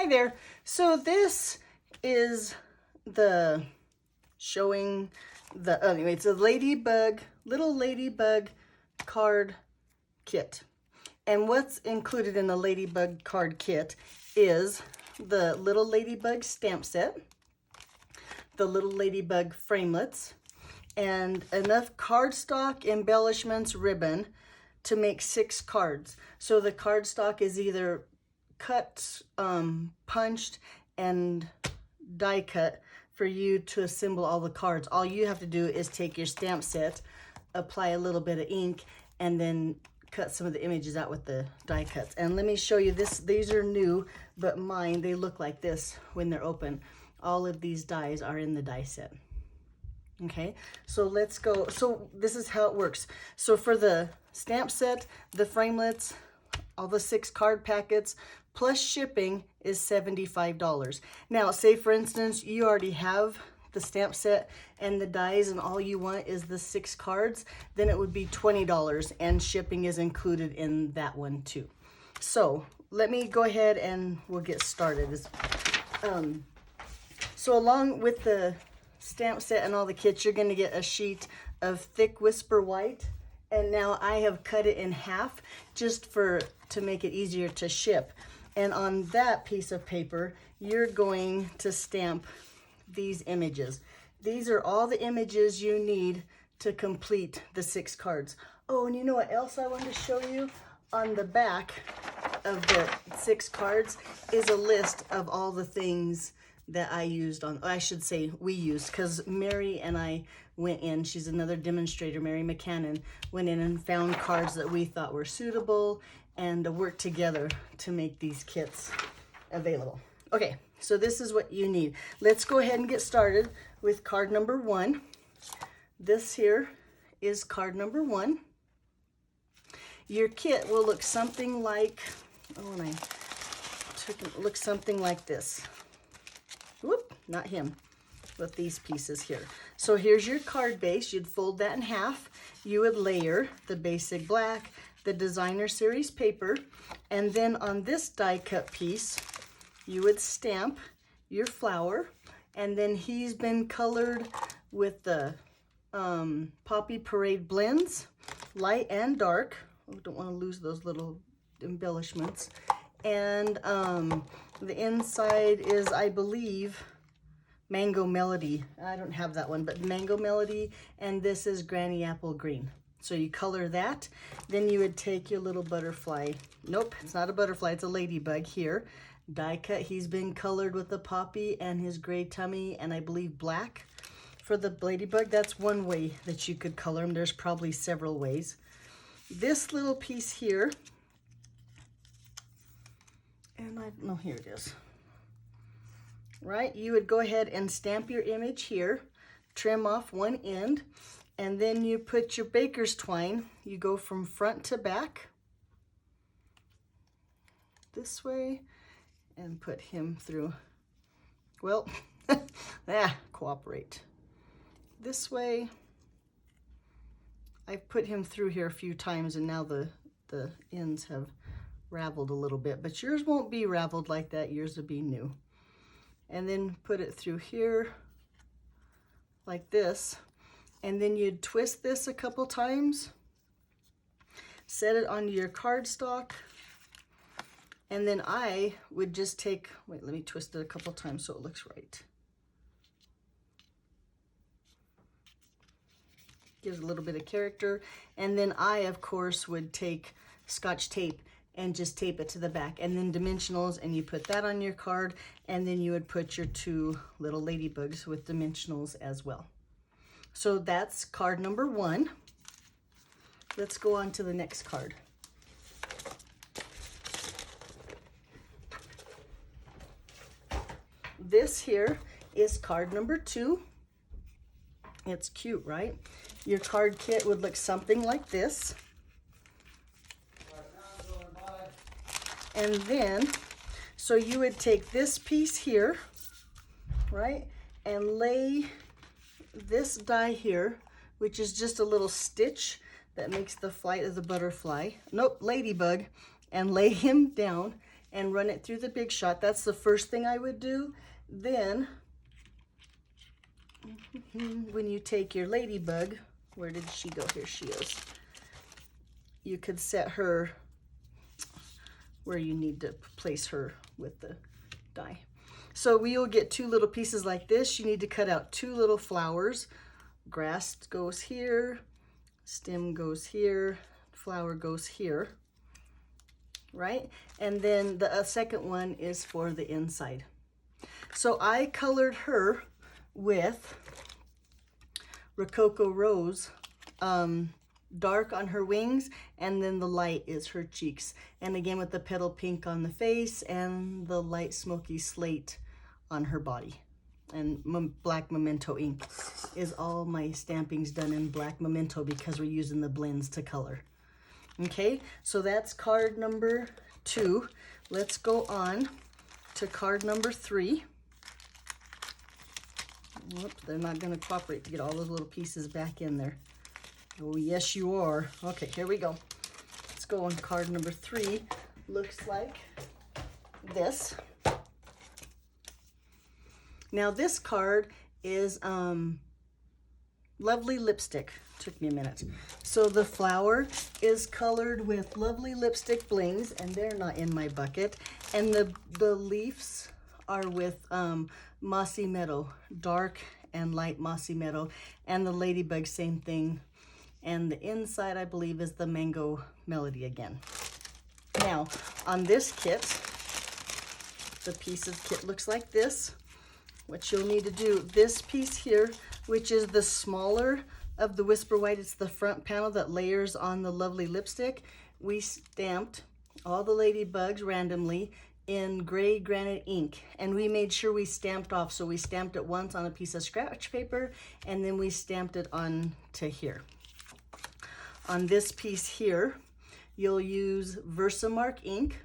Hi there. So this is the showing the, anyway, it's a little ladybug card kit. And what's included in the ladybug card kit is the little ladybug stamp set, the little ladybug framelits, and enough cardstock, embellishments, ribbon to make 6 cards. So the cardstock is either cut, punched, and die cut for you to assemble all the cards. All you have to do is take your stamp set, apply a little bit of ink, and then cut some of the images out with the die cuts. And let me show you this. These are new, but mine, they look like this when they're open. All of these dies are in the die set. Okay, so let's go. So this is how it works. So for the stamp set, the framelits, all the 6 card packets, plus shipping is $75. Now, say for instance, you already have the stamp set and the dies and all you want is the 6 cards, then it would be $20 and shipping is included in that one too. So let me go ahead and we'll get started. So along with the stamp set and all the kits, you're going to get a sheet of thick Whisper White, and now I have cut it in half just to make it easier to ship. And on that piece of paper, you're going to stamp these images. These are all the images you need to complete the 6 cards. Oh, and you know what else I want to show you? On the back of the 6 cards is a list of all the things that I used on, I should say we used, because Mary and I went in, she's another demonstrator, Mary McCannon, went in and found cards that we thought were suitable and worked together to make these kits available. Okay, so this is what you need. Let's go ahead and get started with card number 1. This here is card number 1. Your kit will look something like, look something like this. Whoop, not him, but these pieces here. So here's your card base. You'd fold that in half. You would layer the basic black, the designer series paper, and then on this die cut piece, you would stamp your flower, and then he's been colored with the Poppy Parade blends, light and dark. Oh, don't want to lose those little embellishments. And the inside is, I believe, Mango Melody. I don't have that one, but Mango Melody, and this is Granny Apple Green. So you color that, then you would take your little butterfly. Nope, it's not a butterfly, it's a ladybug here. Die cut, he's been colored with the poppy and his gray tummy, and I believe black. For the ladybug, that's one way that you could color him. There's probably several ways. This little piece here, no, here it is. Right, you would go ahead and stamp your image here, trim off one end, and then you put your baker's twine. You go from front to back this way and put him through, well, cooperate. This way. I've put him through here a few times and now the ends have raveled a little bit, but yours won't be raveled like that. Yours will be new. And then put it through here like this. And then you'd twist this a couple times, set it onto your cardstock, and then I would just take, wait, let me twist it a couple times so it looks right. Gives a little bit of character. And then I, of course, would take Scotch tape and just tape it to the back, and then dimensionals, and you put that on your card, and then you would put your 2 little ladybugs with dimensionals as well. So that's card number 1. Let's go on to the next card. This here is card number 2. It's cute, right? Your card kit would look something like this. And then, so you would take this piece here, right, and lay this die here, which is just a little stitch that makes the flight of the butterfly, ladybug, and lay him down and run it through the Big Shot. That's the first thing I would do. Then, when you take your Ladybug, where did she go? Here she is. You could set her where you need to place her with the die. So we'll get 2 little pieces like this. You need to cut out 2 little flowers. Grass goes here, stem goes here, flower goes here, right? And then the second one is for the inside. So I colored her with Rococo Rose, dark on her wings, and then the light is her cheeks. And again with the petal pink on the face and the light smoky slate on her body. And black Memento ink is all my stampings done in black Memento because we're using the blends to color. Okay, so that's card number 2. Let's go on to card number 3. Whoops, they're not going to cooperate to get all those little pieces back in there. Oh, yes, you are. Okay, here we go. Let's go on card number 3. Looks like this. Now, this card is Lovely Lipstick. Took me a minute. So the flower is colored with Lovely Lipstick Blings, and they're not in my bucket. And the leaves are with Mossy Meadow, dark and light Mossy Meadow. And the Ladybug, same thing. And the inside, I believe, is the Mango Melody again. Now, on this kit, the piece of kit looks like this. What you'll need to do, this piece here, which is the smaller of the Whisper White, it's the front panel that layers on the Lovely Lipstick. We stamped all the Ladybugs randomly in gray granite ink, and we made sure we stamped off. So we stamped it once on a piece of scratch paper, and then we stamped it on to here. On this piece here, you'll use Versamark ink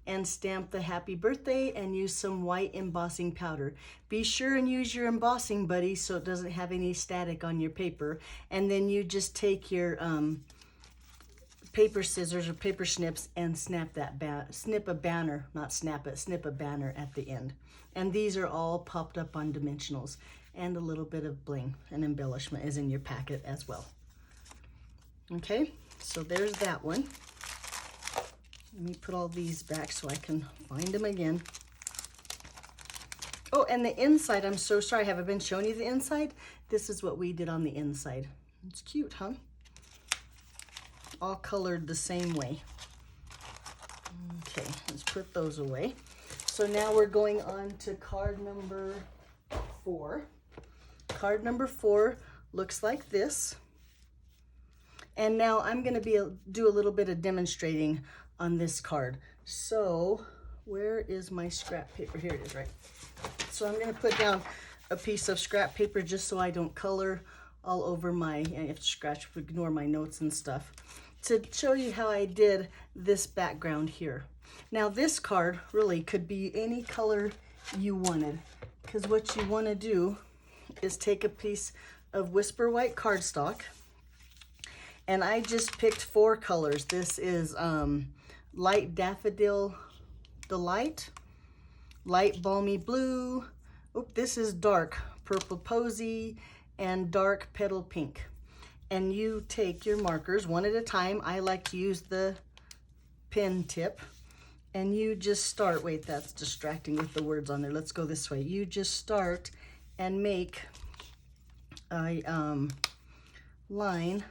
and stamp the happy birthday and use some white embossing powder. Be sure and use your embossing buddy so it doesn't have any static on your paper. And then you just take your paper scissors or paper snips and snap that snip a banner, not snap it, snip a banner at the end. And these are all popped up on dimensionals, and a little bit of bling and embellishment is in your packet as well. Okay, so there's that one. Let me put all these back so I can find them again. Oh, and the inside, I'm so sorry, have I been showing you the inside? This is what we did on the inside. It's cute, huh? All colored the same way. Okay, let's put those away. So now we're going on to card number 4. Card number 4 looks like this. And now I'm going to do a little bit of demonstrating on this card. So where is my scrap paper? Here it is, right? So I'm going to put down a piece of scrap paper just so I don't color all over my, I have to scratch, ignore my notes and stuff, to show you how I did this background here. Now this card really could be any color you wanted, because what you want to do is take a piece of Whisper White cardstock, and I just picked 4 colors. This is Light Daffodil Delight, Light Balmy Blue, this is Dark Purple Posy, and Dark Petal Pink. And you take your markers one at a time. I like to use the pen tip, and you just start, wait, that's distracting with the words on there. Let's go this way. You just start and make a line.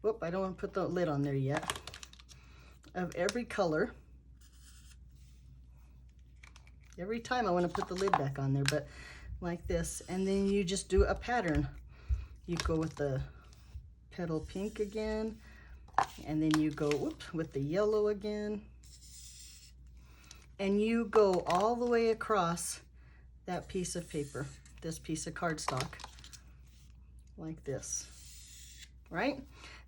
Whoop, I don't want to put the lid on there yet. Of every color. Every time I want to put the lid back on there, but like this. And then you just do a pattern. You go with the petal pink again, and then you go with the yellow again. And you go all the way across that piece of paper, this piece of cardstock, like this, right?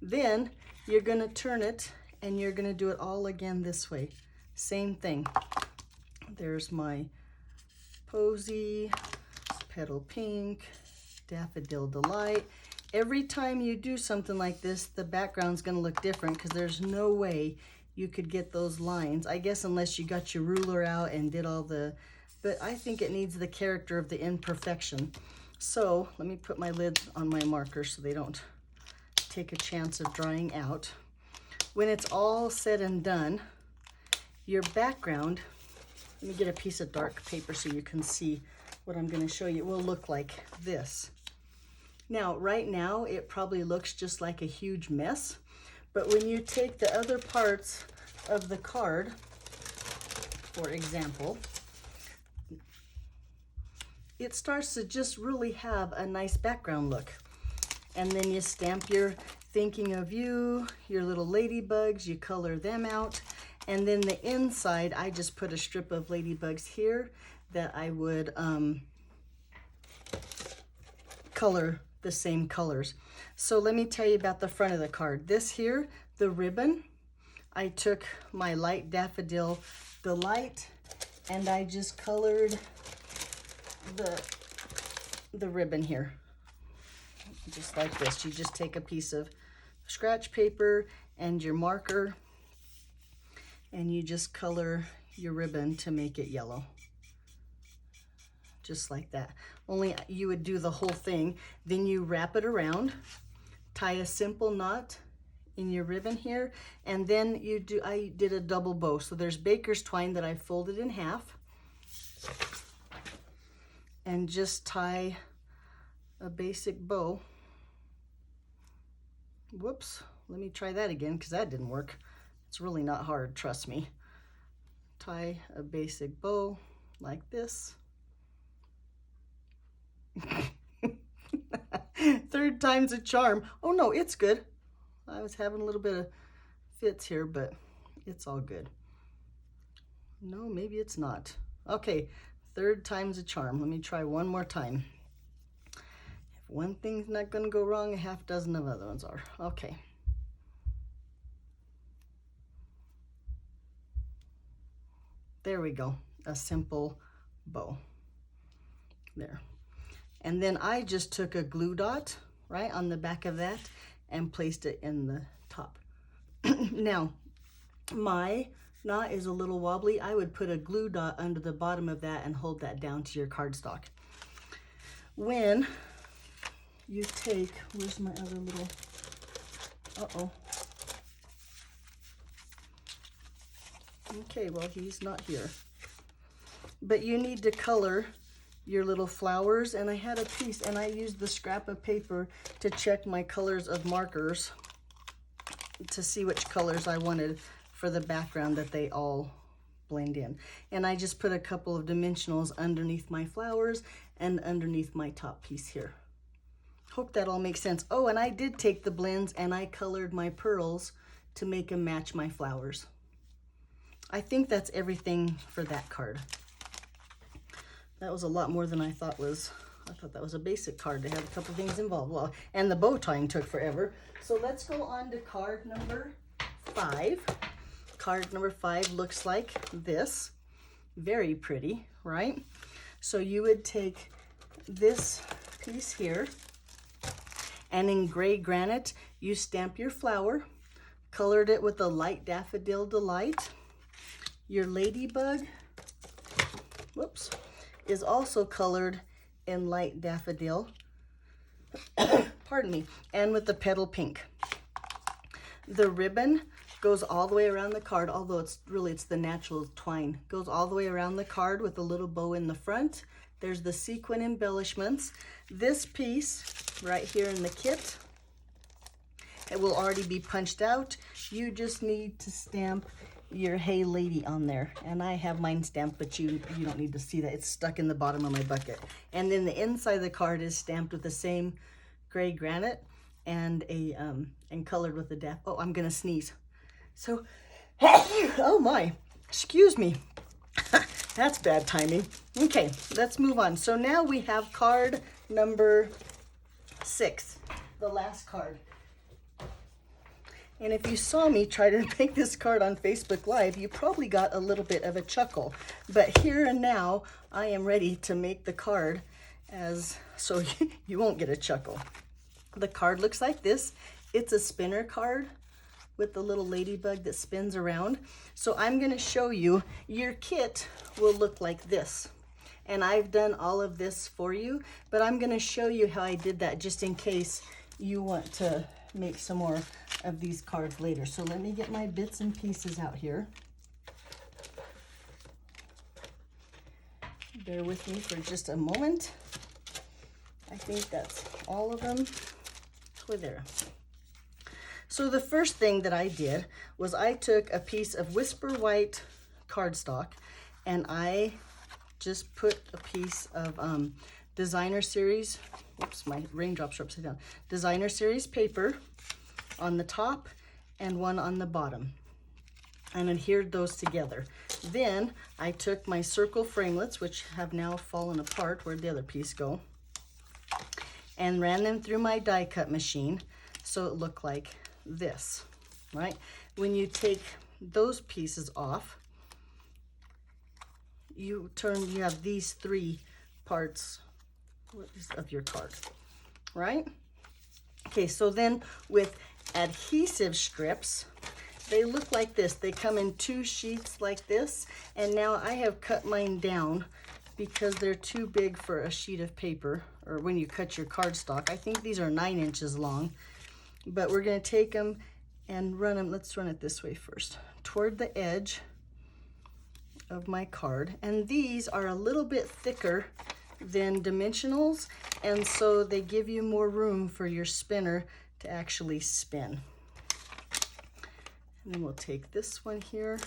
Then you're gonna turn it and you're gonna do it all again this way. Same thing. There's my Posy, Petal Pink, Daffodil Delight. Every time you do something like this, the background's gonna look different because there's no way you could get those lines. I guess unless you got your ruler out and did all the, but I think it needs the character of the imperfection. So let me put my lid on my marker so they don't take a chance of drying out. When it's all said and done, your background, let me get a piece of dark paper so you can see what I'm going to show you. It will look like this. Now, right now, it probably looks just like a huge mess, but when you take the other parts of the card, for example, it starts to just really have a nice background look. And then you stamp your thinking of you, your little ladybugs, you color them out. And then the inside, I just put a strip of ladybugs here that I would color the same colors. So let me tell you about the front of the card. This here, the ribbon, I took my light daffodil delight and I just colored the ribbon here. Just like this. You just take a piece of scratch paper and your marker and you just color your ribbon to make it yellow. Just like that. Only you would do the whole thing. Then you wrap it around, tie a simple knot in your ribbon here, and then you do, I did a double bow. So there's baker's twine that I folded in half and just tie a basic bow. Whoops, let me try that again because that didn't work. It's really not hard, trust me. Tie a basic bow like this. Third time's a charm. Oh no, it's good. I was having a little bit of fits here, but it's all good. No, maybe it's not. Okay, third time's a charm. Let me try one more time. If one thing's not going to go wrong, a half dozen of other ones are. Okay. There we go. A simple bow. There. And then I just took a glue dot right on the back of that and placed it in the top. Now, my knot is a little wobbly. I would put a glue dot under the bottom of that and hold that down to your cardstock. When you take, where's my other little, uh-oh. Okay, well, he's not here. But you need to color your little flowers, and I had a piece and I used the scrap of paper to check my colors of markers to see which colors I wanted for the background that they all blend in. And I just put a couple of dimensionals underneath my flowers and underneath my top piece here. Hope that all makes sense. Oh, and I did take the blends and I colored my pearls to make them match my flowers. I think that's everything for that card. That was a lot more than I thought was. I thought that was a basic card. They had a couple things involved. Well, and the bow tying took forever. So let's go on to card number 5. Card number 5 looks like this. Very pretty, right? So you would take this piece here, and in gray granite, you stamp your flower, colored it with a light daffodil delight. Your ladybug, whoops, is also colored in light daffodil, pardon me, and with the petal pink. The ribbon goes all the way around the card, although it's the natural twine. Goes all the way around the card with a little bow in the front. There's the sequin embellishments. This piece right here in the kit, it will already be punched out. You just need to stamp your Hey Lady on there, and I have mine stamped, but you don't need to see that. It's stuck in the bottom of my bucket. And then the inside of the card is stamped with the same gray granite and and colored with the oh, I'm gonna sneeze. So oh my, excuse me. That's bad timing. Okay, let's move on. So now we have card number 6, the last card. And if you saw me try to make this card on Facebook Live, you probably got a little bit of a chuckle. But here and now, I am ready to make the card so you won't get a chuckle. The card looks like this. It's a spinner card. with the little ladybug that spins around. So I'm going to show you, your kit will look like this. And I've done all of this for you, but I'm going to show you how I did that just in case you want to make some more of these cards later. So let me get my bits and pieces out here. Bear with me for just a moment. I think that's all of them. We're there. So the first thing that I did was I took a piece of Whisper White cardstock and I just put a piece of Designer Series, whoops, my raindrops are upside down, Designer Series paper on the top and one on the bottom, and adhered those together. Then I took my circle framelits, which have now fallen apart, where'd the other piece go, and ran them through my die cut machine so it looked like this, right? When you take those pieces off, you have these three parts of your card, right? Okay, so then with adhesive strips, they look like this. They come in 2 sheets like this, and now I have cut mine down because they're too big for a sheet of paper, or when you cut your cardstock. I think these are 9 inches long, but we're gonna take them and run them, let's run it this way first, toward the edge of my card. And these are a little bit thicker than dimensionals, and so they give you more room for your spinner to actually spin. And then we'll take this one here.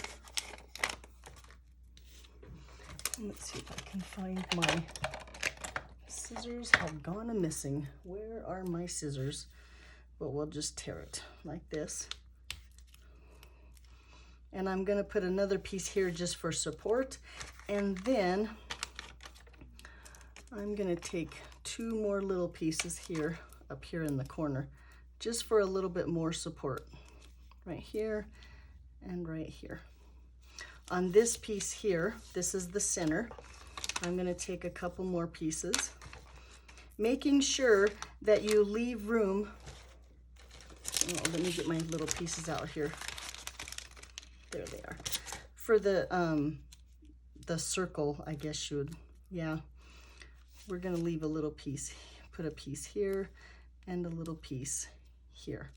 Let's see if I can find my scissors. Have gone a-missing. Where are my scissors? But we'll just tear it like this. And I'm gonna put another piece here just for support. And then I'm gonna take 2 more little pieces here, up here in the corner, just for a little bit more support. Right here and right here. On this piece here, this is the center. I'm gonna take a couple more pieces, making sure that you leave room. Oh, let me get my little pieces out here. There they are. For the circle, I guess you would, yeah. We're gonna leave a little piece, put a piece here and a little piece here.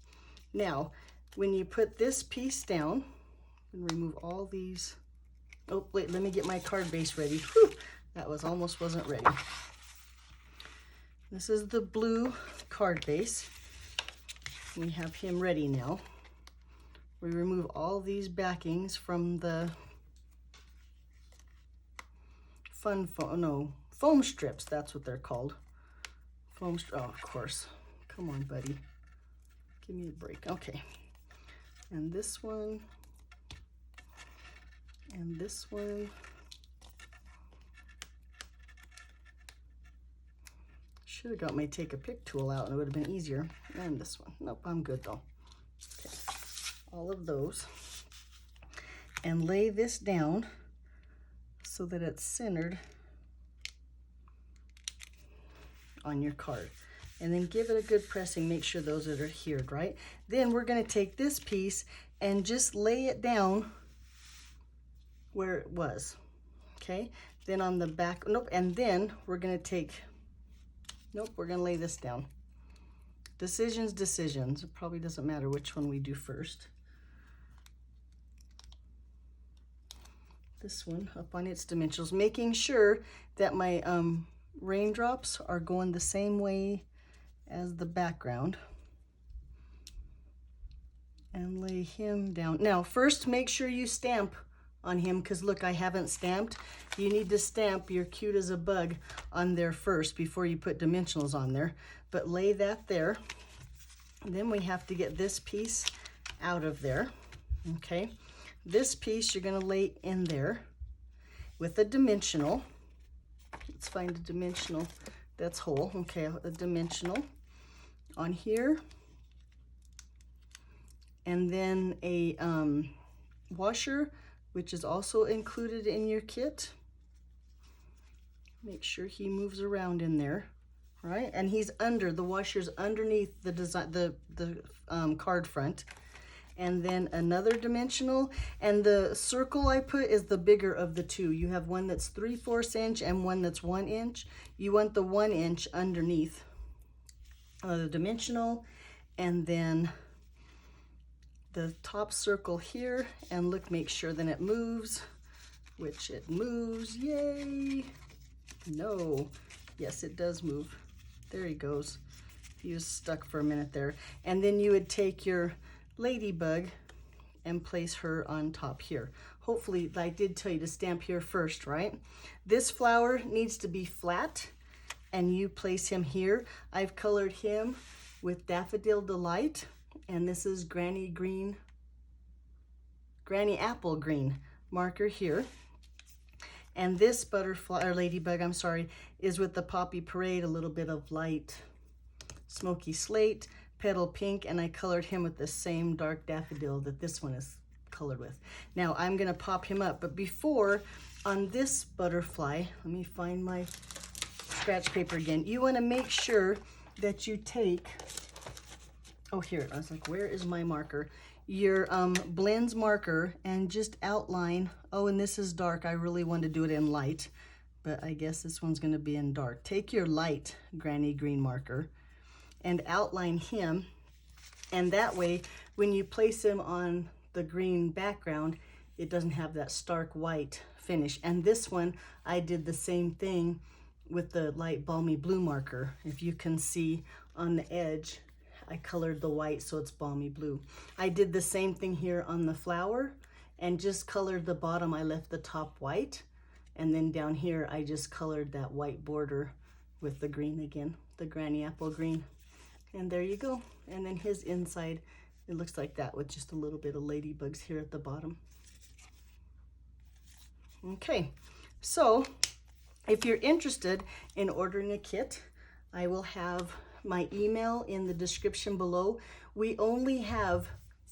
Now, when you put this piece down, and remove all these, oh wait, let me get my card base ready. Whew, that was almost wasn't ready. This is the blue card base. We have him ready now. We remove all these backings from the foam strips, that's what they're called. Oh, of course. Come on, buddy. Give me a break. Okay. And this one. And this one. Should have got my take a pick tool out and it would have been easier. And this one. Nope, I'm good though. Okay. All of those. And lay this down so that it's centered on your card. And then give it a good pressing, make sure those are adhered, right? Then we're gonna take this piece and just lay it down where it was, okay? Then on the back, nope, and then we're gonna take, nope, we're gonna lay this down. Decisions. It probably doesn't matter which one we do first. This one up on its dimensionals, making sure that my raindrops are going the same way as the background. And lay him down. Now, first make sure you stamp on him, because look, I haven't stamped. You need to stamp your Cute as a Bug on there first before you put dimensionals on there. But lay that there. And then we have to get this piece out of there, okay? This piece you're gonna lay in there with a dimensional. Let's find a dimensional that's whole. Okay, a dimensional on here. And then a washer, which is also included in your kit. Make sure he moves around in there, right? And he's under, the washer's underneath the design, the card front. and then another dimensional, and the circle I put is the bigger of the two. You have one that's 3/4 inch and one that's 1 inch. You want the 1 inch underneath the dimensional, and then the top circle here, and look, make sure that it moves, which it moves. Yay! No, yes, it does move. There he goes. He was stuck for a minute there. And then you would take your ladybug and place her on top here. Hopefully, I did tell you to stamp here first, right? This flower needs to be flat, and you place him here. I've colored him with Daffodil Delight, and this is Granny Apple Green marker here. And this butterfly, or ladybug, I'm sorry, is with the Poppy Parade, a little bit of light smoky slate, petal pink, and I colored him with the same dark daffodil that this one is colored with. Now I'm gonna pop him up, but before, on this butterfly, let me find my scratch paper again. You wanna make sure that you take, oh here, I was like, where is my marker? Your blends marker, and just outline, oh, and this is dark, I really want to do it in light, but I guess this one's gonna be in dark. Take your light Granny Green marker and outline him, and that way when you place him on the green background, it doesn't have that stark white finish. And this one, I did the same thing with the light balmy blue marker. If you can see on the edge, I colored the white so it's balmy blue. I did the same thing here on the flower and just colored the bottom. I left the top white, and then down here I just colored that white border with the green again, the Granny Apple Green. And there you go. And then his inside, it looks like that with just a little bit of ladybugs here at the bottom. Okay, so if you're interested in ordering a kit, I will have my email in the description below. We only have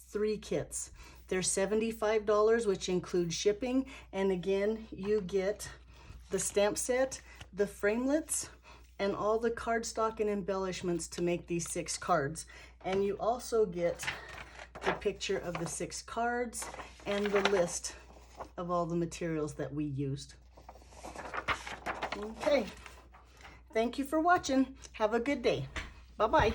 3 kits. They're $75, which includes shipping. And again, you get the stamp set, the framelits, and all the cardstock and embellishments to make these 6 cards. And you also get the picture of the 6 cards and the list of all the materials that we used. Okay, thank you for watching. Have a good day. Bye-bye.